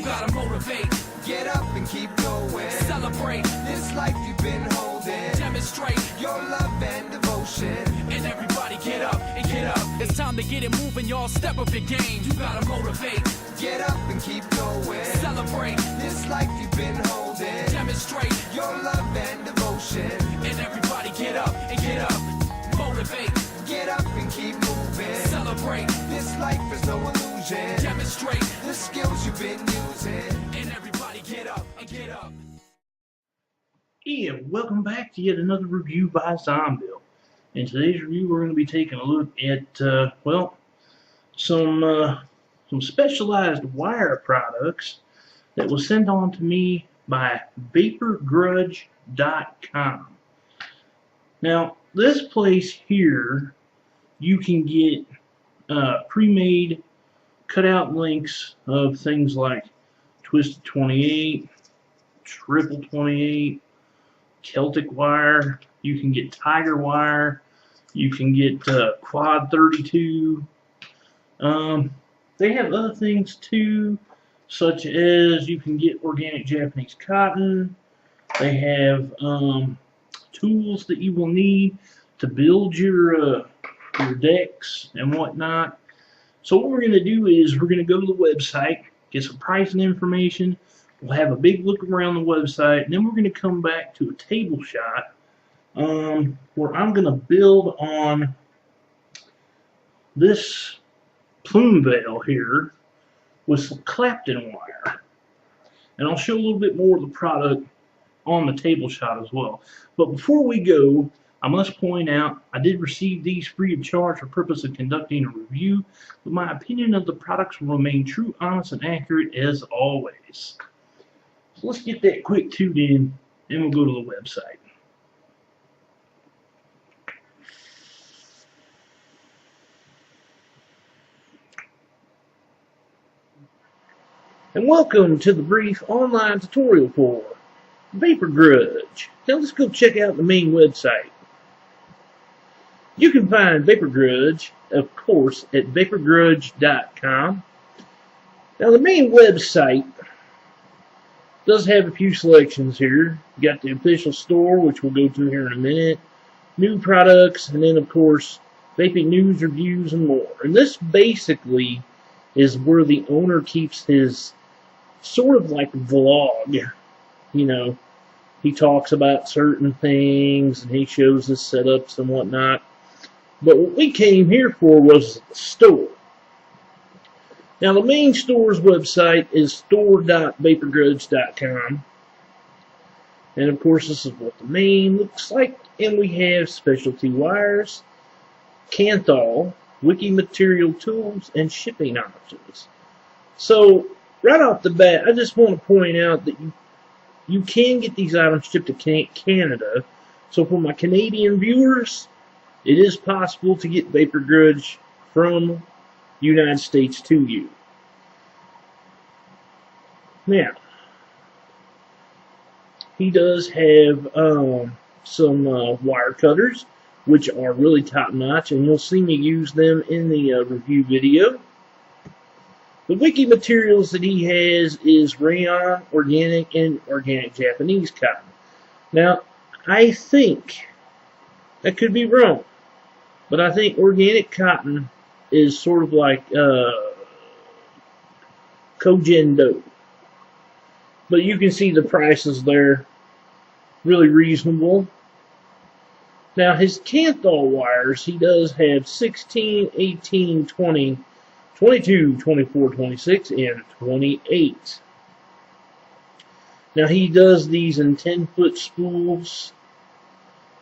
You gotta motivate. Get up and keep going. Celebrate. This life you've been holding. Demonstrate your love and devotion. And everybody get up and get up. It's time to get it moving, y'all. Step up your game. You gotta motivate. Get up and keep going. Celebrate. This life you've been holding. Demonstrate your love and devotion. And everybody get up and get up. Motivate. Get up and keep moving. Celebrate. This life is no illusion. Demonstrate the skills you've been using. And everybody get up and get up. Yeah, welcome back to yet another review by Zombill. In today's review, we're going to be taking a look at, well, some specialized wire products that was sent on to me by VaporGrudge.com. Now, this place here, you can get pre-made cutout links of things like Twisted 28, Triple 28, Celtic wire. You can get Tiger wire. You can get Quad 32. They have other things too, such as you can get organic Japanese cotton. They have tools that you will need to build your decks and whatnot. So what we're going to do is we're going to go to the website, get some pricing information. We'll have a big look around the website, and then we're going to come back to a table shot where I'm going to build on this plume veil here with some Clapton wire. And I'll show a little bit more of the product on the table shot as well. But before we go, I must point out I did receive these free of charge for purpose of conducting a review, but my opinion of the products will remain true, honest, and accurate as always. So let's get that quick toot in, and we'll go to the website. And welcome to the brief online tutorial for Vapor Grudge. Now let's go check out the main website. You can find Vapor Grudge, of course, at VaporGrudge.com. Now the main website does have a few selections here. You got the official store, which we'll go to here in a minute, new products, and then of course vaping news, reviews, and more. And this basically is where the owner keeps his sort of like vlog. You know, he talks about certain things and he shows his setups and whatnot. But what we came here for was the store. Now the main store's website is store.vaporgrudge.com. And of course this is what the main looks like. And we have specialty wires, Kanthal, wicking material tools, and shipping options. So right off the bat, I just want to point out that you can get these items shipped to Canada. So for my Canadian viewers, it is possible to get Vapor Grudge from the United States to you. Now, he does have some wire cutters, which are really top notch, and you'll see me use them in the review video. The wicking materials that he has is Rayon, Organic, and Organic Japanese cotton. Now, I think, I could be wrong, but I think organic cotton is sort of like Kogen dough. But you can see the prices there, really reasonable. Now his Kanthal wires, he does have 16, 18, 20, 22, 24, 26, and 28. Now he does these in 10-foot spools.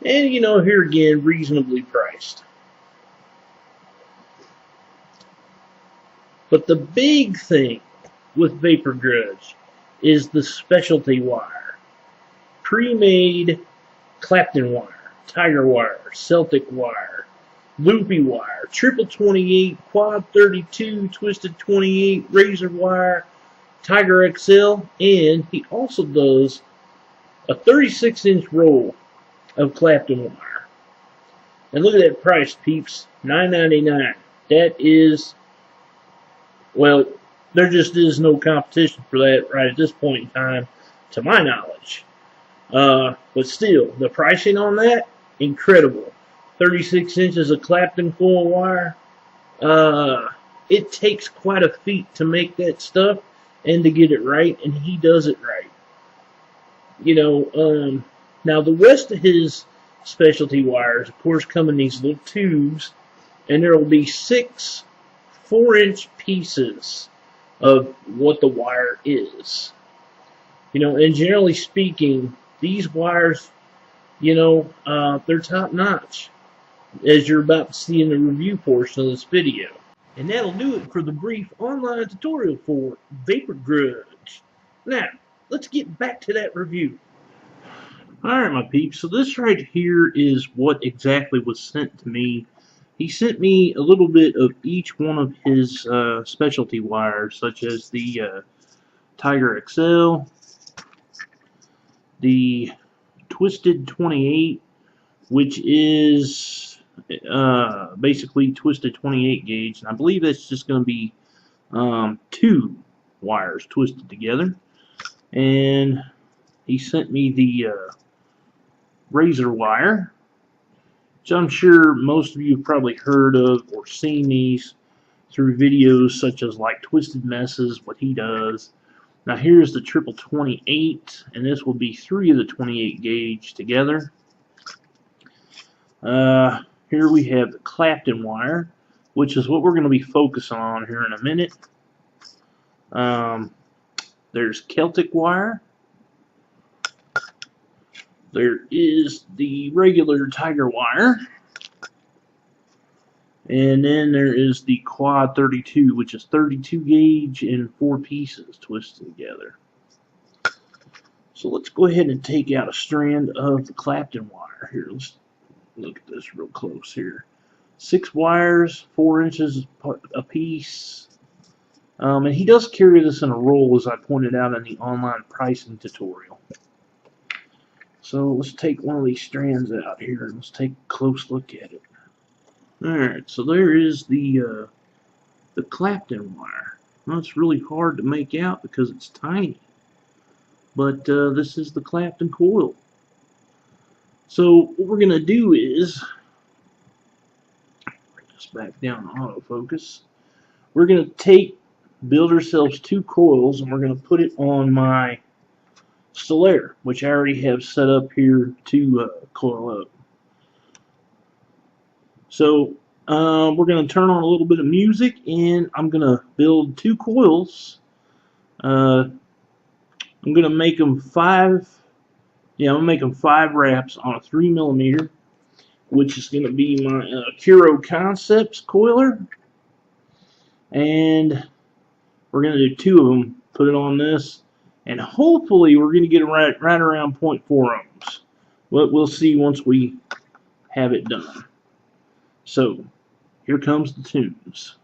And you know, here again, reasonably priced. But the big thing with Vapor Grudge is the specialty wire. Pre-made Clapton wire, Tiger wire, Celtic wire, Loopy wire, Triple 28, Quad 32, Twisted 28, Razor wire, Tiger XL, and he also does a 36-inch roll of Clapton wire. And look at that price, peeps, $9.99. That is, well, there just is no competition for that right at this point in time, to my knowledge. But still, the pricing on that, incredible. 36 inches of Clapton coil wire. It takes quite a feat to make that stuff and to get it right, and he does it right. You know, now the rest of his specialty wires, of course, come in these little tubes, and there will be 6 4-inch pieces of what the wire is. You know, and generally speaking, these wires, you know, they're top notch, as you're about to see in the review portion of this video. And that'll do it for the brief online tutorial for Vapor Grudge. Now, let's get back to that review. Alright, my peeps, so this right here is what exactly was sent to me. He sent me a little bit of each one of his specialty wires, such as the Tiger XL, the Twisted 28, which is basically Twisted 28 gauge, and I believe that's just going to be 2 wires twisted together. And he sent me the razor wire, which I'm sure most of you have probably heard of or seen these through videos such as like Twisted Messes, what he does. Now here's the triple 28, and this will be 3 of the 28 gauge together. Here we have the Clapton wire, which is what we're going to be focusing on here in a minute. There's Celtic wire. There is the regular Tiger wire. And then there is the Quad 32, which is 32 gauge and 4 pieces twisted together. So let's go ahead and take out a strand of the Clapton wire. Here, let's look at this real close here. 6 wires, 4 inches a piece. And he does carry this in a roll, as I pointed out in the online pricing tutorial. So let's take one of these strands out here and let's take a close look at it. Alright, so there is the Clapton wire. Well, it's really hard to make out because it's tiny. But this is the Clapton coil. So what we're going to do is, bring this back down to autofocus. We're going to build ourselves 2 coils, and we're going to put it on my Solaire, which I already have set up here to coil up. So we're going to turn on a little bit of music, and I'm going to build 2 coils. I'm going to make them 5. Yeah, I'm going to make them 5 wraps on a 3mm, which is going to be my Curo Concepts coiler. And we're going to do 2 of them, put it on this, and hopefully we're going to get it right around 0.4 ohms. But we'll see once we have it done. So, here comes the tunes.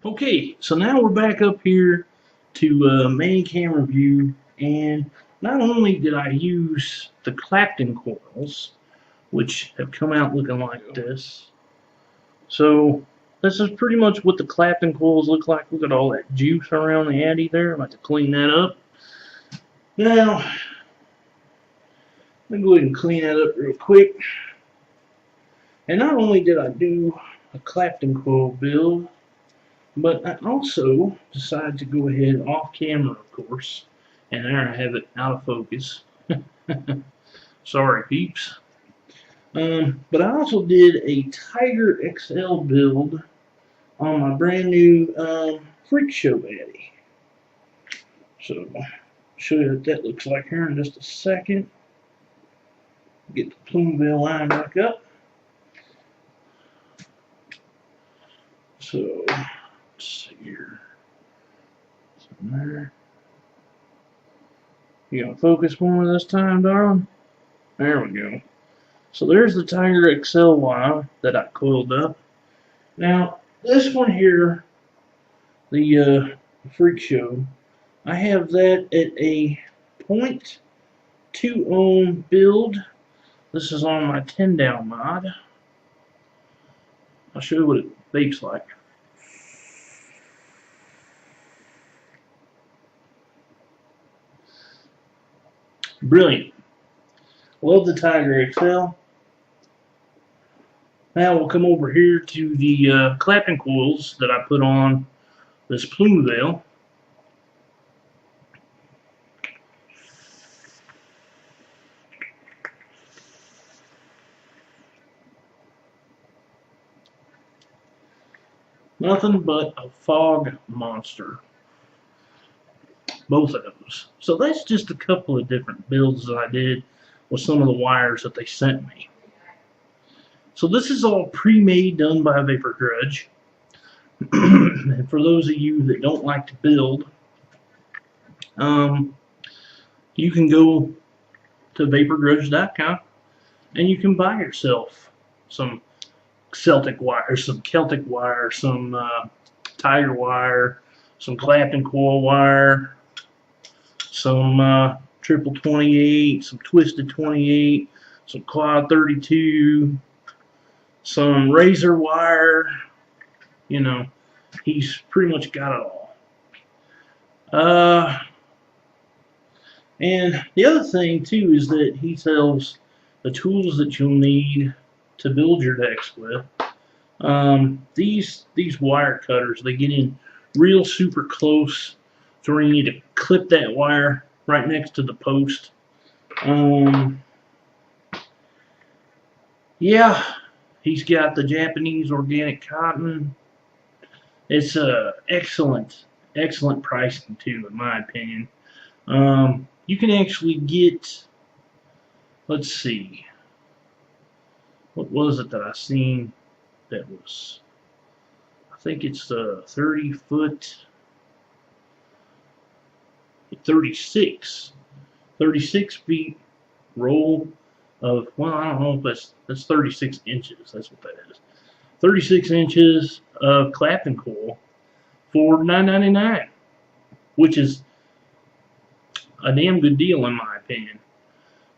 Okay, so now we're back up here to main camera view, and not only did I use the Clapton coils, which have come out looking like this. So this is pretty much what the Clapton coils look like. Look at all that juice around the addy there. I'm about to clean that up. Now, let me go ahead and clean that up real quick. And not only did I do a Clapton coil build, but I also decided to go ahead off camera, of course, and there I have it out of focus. Sorry, peeps. But I also did a Tiger XL build on my brand new Freak Show Addy. So, I'll show you what that looks like here in just a second. Get the plume veil line back up. So, let's see here. Something there. You gonna focus more this time, darling? There we go. So there's the Tiger XL wire that I coiled up. Now, this one here, the Freak Show, I have that at a 0.2 ohm build. This is on my 10 down mod. I'll show you what it vapes like. Brilliant. Love the Tiger XL. Now we'll come over here to the Clapton coils that I put on this plume veil. Nothing but a fog monster. Both of those. So that's just a couple of different builds that I did with some of the wires that they sent me. So this is all pre-made, done by Vapor Grudge. And for those of you that don't like to build, you can go to vaporgrudge.com and you can buy yourself some Celtic wire, some Celtic wire, some Tiger wire, some Clapton coil wire, some triple 28, some twisted 28, some quad 32, some razor wire. You know, he's pretty much got it all. And the other thing too is that he sells the tools that you'll need to build your decks with. These wire cutters, they get in real super close to where you need to clip that wire right next to the post. Yeah, he's got the Japanese organic cotton. It's excellent pricing too, in my opinion. You can actually get, let's see, what was it that I seen that was, I think it's the 30-foot, 36 feet roll of, well, I don't know if that's 36 inches, that's what that is. 36 inches of Clapton coil for $9.99, which is a damn good deal in my opinion.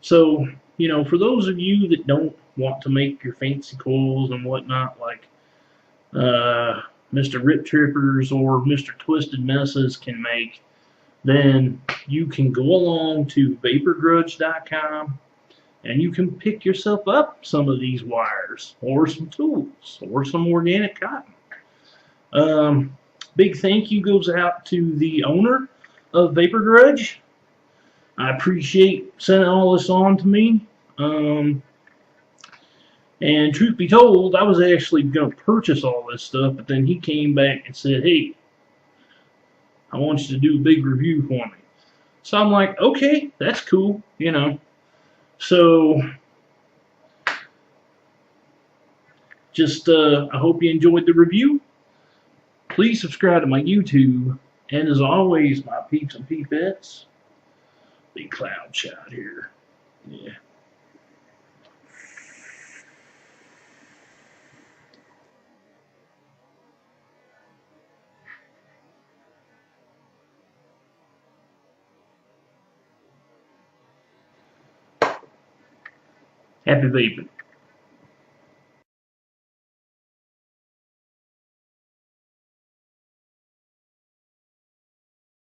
So, you know, for those of you that don't want to make your fancy coils and whatnot like Mr. Rip Trippers or Mr. Twisted Messes can make, then you can go along to vaporgrudge.com and you can pick yourself up some of these wires or some tools or some organic cotton. Big thank you goes out to the owner of Vapor Grudge. I appreciate sending all this on to me. And truth be told, I was actually going to purchase all this stuff, but then he came back and said, hey, I want you to do a big review for me. So I'm like, okay, that's cool, you know. So, just, I hope you enjoyed the review. Please subscribe to my YouTube. And as always, my peeps and peepettes, big cloud shot here. Yeah. Happy vaping.